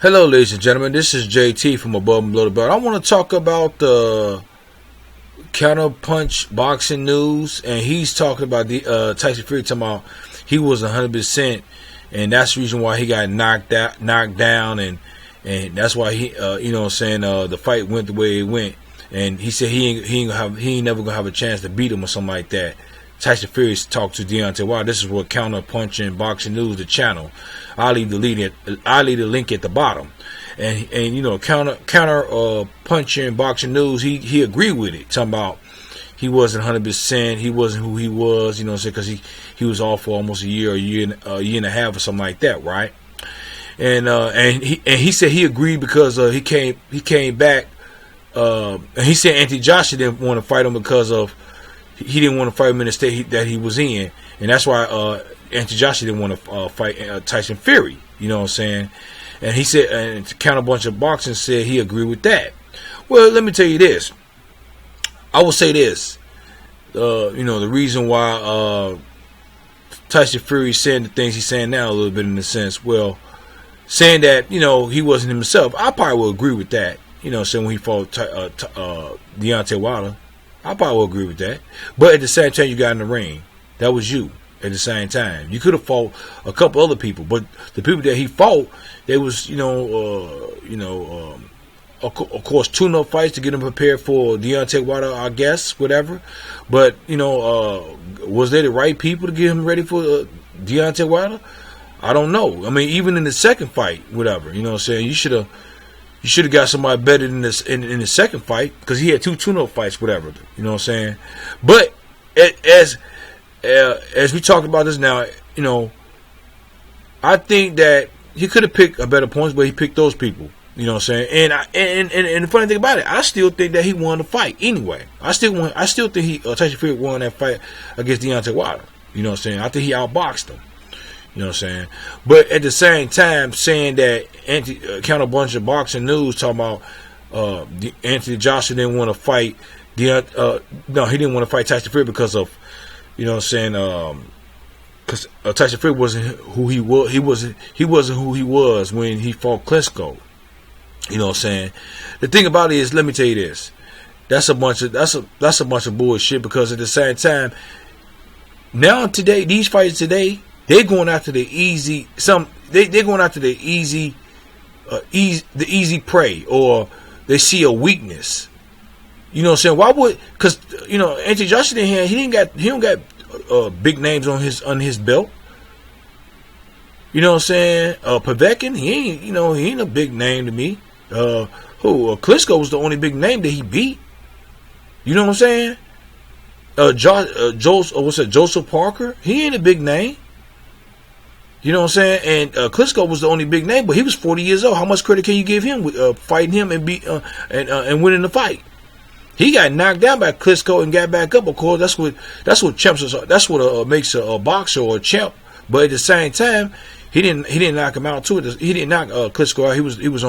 Hello, ladies and gentlemen. This is JT from Above and Below the Belt. I want to talk about the counterpunch boxing news, and he's talking about the Tyson Fury talking about he was 100%, and that's the reason why he got knocked down, and that's why he, the fight went the way it went, and he said he ain't never gonna have a chance to beat him or something like that. Tyson Fury talked to Deontay. Wow, this is what counterpunching boxing news, the channel. I'll leave the link at the bottom. And counter punching boxing news. He agreed with it. Talking about he wasn't 100%. He wasn't who he was. You know what I'm saying? Because he was off for almost a year and a half or something like that, right? And he said he agreed because he came back. And he said Anthony Joshua didn't want to fight him because of. He didn't want to fight him in the state that he was in, and that's why Anthony Joshua didn't want to fight Tyson Fury. You know what I'm saying? And he said, and Counterbunch of Boxing said he agreed with that. Well, let me tell you this. I will say this. The reason why Tyson Fury is saying the things he's saying now a little bit in the sense, well, saying that he wasn't himself. I probably will agree with that. Saying when he fought Deontay Wilder. I probably will agree with that. But at the same time, you got in the ring. That was you at the same time. You could have fought a couple other people. But the people that he fought, they was, of course, tune-up fights to get him prepared for Deontay Wilder, I guess, whatever. But, was they the right people to get him ready for Deontay Wilder? I don't know. I mean, even in the second fight, whatever, you know what I'm saying? You should have got somebody better than this in the second fight because he had two tune-up fights, whatever. You know what I'm saying? But as we talk about this now, I think that he could have picked a better points, but he picked those people. You know what I'm saying? And the funny thing about it, I still think that he won the fight anyway. I still think Tyson Fury won that fight against Deontay Wilder. You know what I'm saying? I think he outboxed him. You know what I'm saying? But at the same time, saying that Counterbunch of Boxing News talking about Anthony Joshua didn't want to fight no, he didn't want to fight Tyson Fury because of, you know what I'm saying, because Tyson Fury wasn't who he was. He wasn't who he was when he fought Klitschko. You know what I'm saying? The thing about it is, let me tell you this. That's a bunch of bullshit because at the same time, now today, these fights today, they're going after the easy. They're going after the easy prey, or they see a weakness. You know what I'm saying? Why would? Because Anthony Joshua he don't got big names on his belt. You know what I'm saying? Povetkin, he ain't a big name to me. Klitschko was the only big name that he beat. You know what I'm saying? Joseph Parker, he ain't a big name. You know what I'm saying? And Klitschko was the only big name, but he was 40 years old. How much credit can you give him with fighting him and and winning the fight? He got knocked down by Klitschko and got back up. Of course, that's what champs are. That's what makes a boxer or a champ. But at the same time, he didn't knock him out too. He didn't knock Klitschko out. He was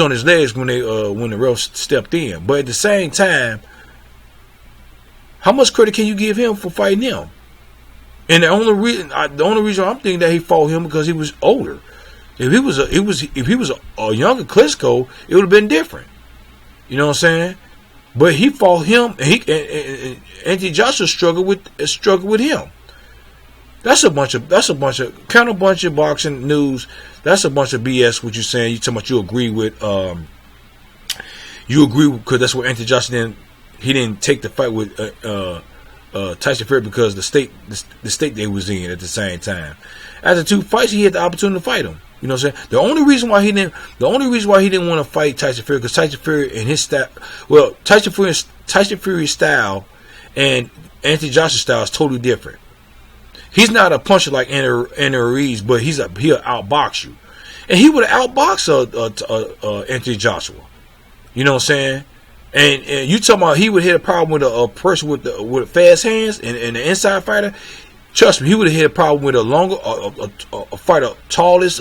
on his legs when the ref stepped in. But at the same time, how much credit can you give him for fighting him? And the only reason I'm thinking that he fought him because he was older. If he was a younger Klitschko, it would have been different. You know what I'm saying? But he fought him, and Anthony Joshua struggled with him. That's a bunch of Counterbunch of Boxing News. That's a bunch of BS. What you're saying? You talking about you agree with? You agree because that's what Anthony Joshua didn't take the fight with Tyson Fury because the state they was in at the same time. After two fights, he had the opportunity to fight him. You know what I'm saying? The only reason why he didn't want to fight Tyson Fury because Tyson Fury and his style. Well, Tyson Fury's style and Anthony Joshua's style is totally different. He's not a puncher like Andy Ruiz, but he'll outbox you, and he would have outboxed Anthony Joshua. You know what I'm saying? And you talking about he would hit a problem with a person with fast hands and an inside fighter. Trust me, he would have hit a problem with a fighter tallest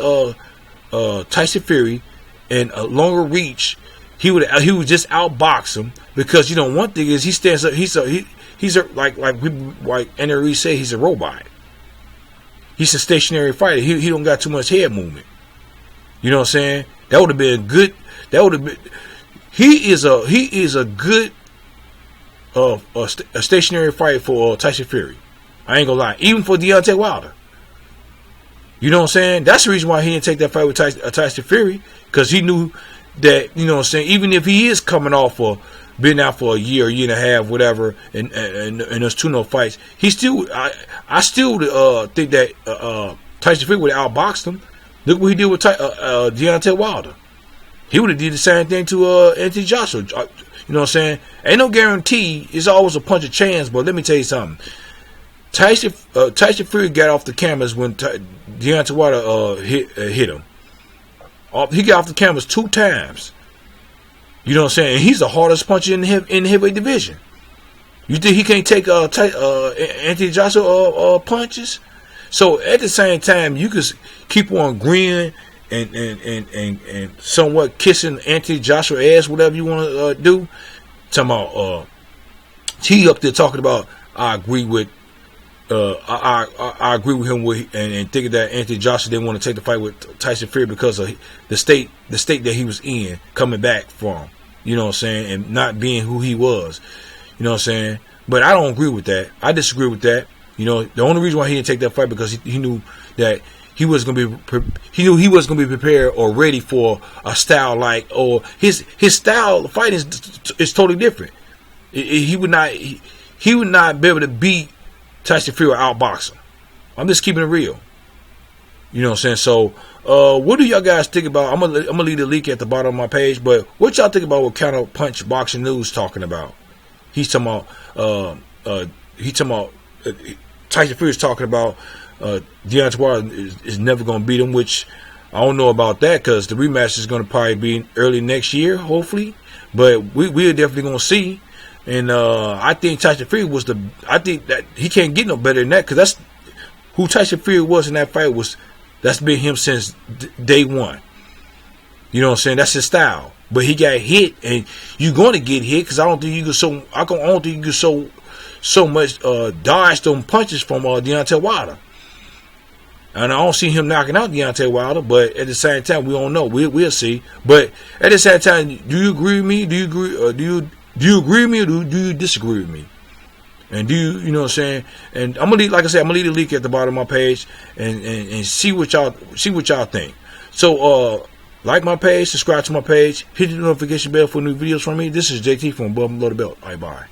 Tyson Fury and a longer reach. He would just outbox him because one thing is he stands up. He's like Andy Ruiz said, he's a robot. He's a stationary fighter. He don't got too much head movement. You know what I'm saying? That would have been good. That would have been. He is a good a stationary fight for Tyson Fury. I ain't gonna lie. Even for Deontay Wilder. You know what I'm saying? That's the reason why he didn't take that fight with Tyson Fury, because he knew that, you know what I'm saying, even if he is coming off for been out for a year and a half, whatever, and there's 2-0 fights, he still, I still think that Tyson Fury would have outboxed him. Look what he did with Deontay Wilder. He would have did the same thing to Anthony Joshua. You know what I'm saying? Ain't no guarantee. It's always a punch of chance. But let me tell you something. Tyson Fury got off the cameras when Deontay Wilder hit him. He got off the cameras 2 times. You know what I'm saying? And he's the hardest puncher in the heavyweight division. You think he can't take Anthony Joshua punches? So at the same time, you could keep on grinning and somewhat kissing Anthony Joshua ass, whatever you want to do. Talking about he up there talking about, I agree with I agree with him and thinking that Anthony Joshua didn't want to take the fight with Tyson Fury because of the state that he was in coming back from. You know what I'm saying? And not being who he was. You know what I'm saying? But I don't agree with that. I disagree with that. You know, the only reason why he didn't take that fight because he knew that he was gonna be prepared or ready for a style like, or his style of fighting is totally different. He would not be able to beat Tyson Fury or outbox him. I'm just keeping it real. You know what I'm saying? So, what do y'all guys think about? I'm gonna leave the link at the bottom of my page. But what y'all think about what Counter Punch Boxing News talking about? He's talking about Tyson Fury's talking about Deontay Wilder is never gonna beat him, which I don't know about that because the rematch is gonna probably be early next year, hopefully. But we're definitely gonna see. And I think Tyson Fury I think that he can't get no better than that because that's who Tyson Fury was in that fight. That's been him since day one. You know what I'm saying? That's his style. But he got hit, and you're going to get hit because I don't think you can so much dodge them punches from Deontay Wilder. And I don't see him knocking out Deontay Wilder, but at the same time, we don't know. We'll see. But at the same time, do you agree with me? Do you agree with me, or do you disagree with me? And you know what I'm saying? And I'm gonna leave, like I said, I'm gonna leave the link at the bottom of my page and see what y'all think. So like my page, subscribe to my page, hit the notification bell for new videos from me. This is JT from Above and Below the Belt. All right, bye.